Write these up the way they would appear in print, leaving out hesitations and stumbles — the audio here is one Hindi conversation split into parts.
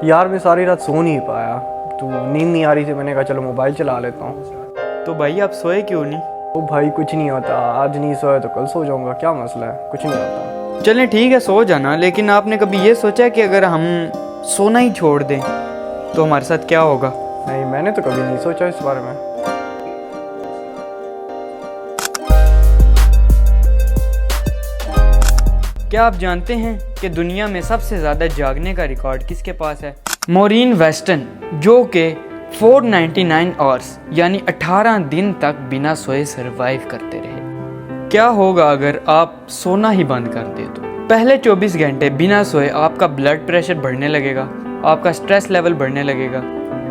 यार मैं सारी रात सो नहीं पाया, तो नींद नहीं आ रही थी। मैंने कहा चलो मोबाइल चला लेता हूँ। तो भाई आप सोए क्यों नहीं? तो भाई कुछ नहीं होता, आज नहीं सोया तो कल सो जाऊँगा, क्या मसला है, कुछ नहीं होता। चलें ठीक है, सो जाना। लेकिन आपने कभी ये सोचा है कि अगर हम सोना ही छोड़ दें तो हमारे साथ क्या होगा? नहीं, मैंने तो कभी नहीं सोचा इस बारे में। क्या आप जानते हैं कि दुनिया में सबसे ज़्यादा जागने का रिकॉर्ड किसके पास है? मॉरीन वेस्टन, जो कि 499 आवर्स यानी 18 दिन तक बिना सोए सरवाइव करते रहे। क्या होगा अगर आप सोना ही बंद कर दे तो? पहले 24 घंटे बिना सोए आपका ब्लड प्रेशर बढ़ने लगेगा, आपका स्ट्रेस लेवल बढ़ने लगेगा,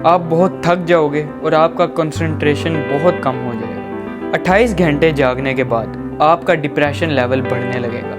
आप बहुत थक जाओगे और आपका कंसंट्रेशन बहुत कम हो जाएगा। 28 घंटे जागने के बाद आपका डिप्रेशन लेवल बढ़ने लगेगा।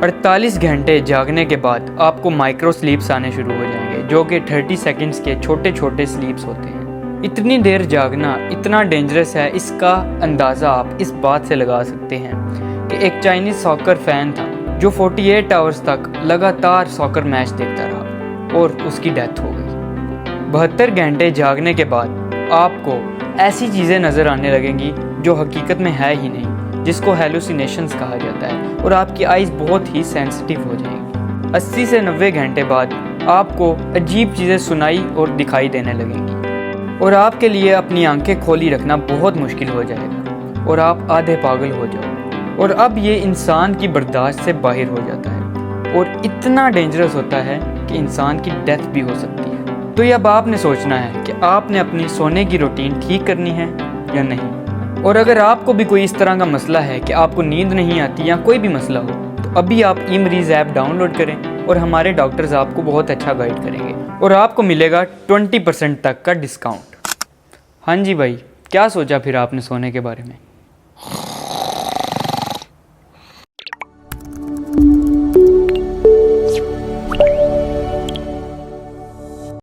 48 घंटे जागने के बाद आपको माइक्रो स्लीप्स आने शुरू हो जाएंगे, जो कि 30 सेकंड्स के छोटे छोटे स्लीप्स होते हैं। इतनी देर जागना इतना डेंजरस है, इसका अंदाज़ा आप इस बात से लगा सकते हैं कि एक चाइनीज़ सॉकर फैन था जो 48 आवर्स तक लगातार सॉकर मैच देखता रहा और उसकी डेथ हो गई। 72 घंटे जागने के बाद आपको ऐसी चीज़ें नज़र आने लगेंगी जो हकीकत में है ही नहीं, जिसको हेलुसिनेशंस कहा जाता है, और आपकी आइज़ बहुत ही सेंसिटिव हो जाएंगी। 80 से 90 घंटे बाद आपको अजीब चीज़ें सुनाई और दिखाई देने लगेंगी और आपके लिए अपनी आंखें खोली रखना बहुत मुश्किल हो जाएगा और आप आधे पागल हो जाओगे। और अब ये इंसान की बर्दाश्त से बाहर हो जाता है और इतना डेंजरस होता है कि इंसान की डेथ भी हो सकती है। तो ये अब आपने सोचना है कि आपने अपनी सोने की रूटीन ठीक करनी है या नहीं। और अगर आपको भी कोई इस तरह का मसला है कि आपको नींद नहीं आती या कोई भी मसला हो, तो अभी आप ईमरीज ऐप डाउनलोड करें और हमारे डॉक्टर्स आपको बहुत अच्छा गाइड करेंगे और आपको मिलेगा 20% तक का डिस्काउंट। हाँ जी भाई, क्या सोचा फिर आपने सोने के बारे में?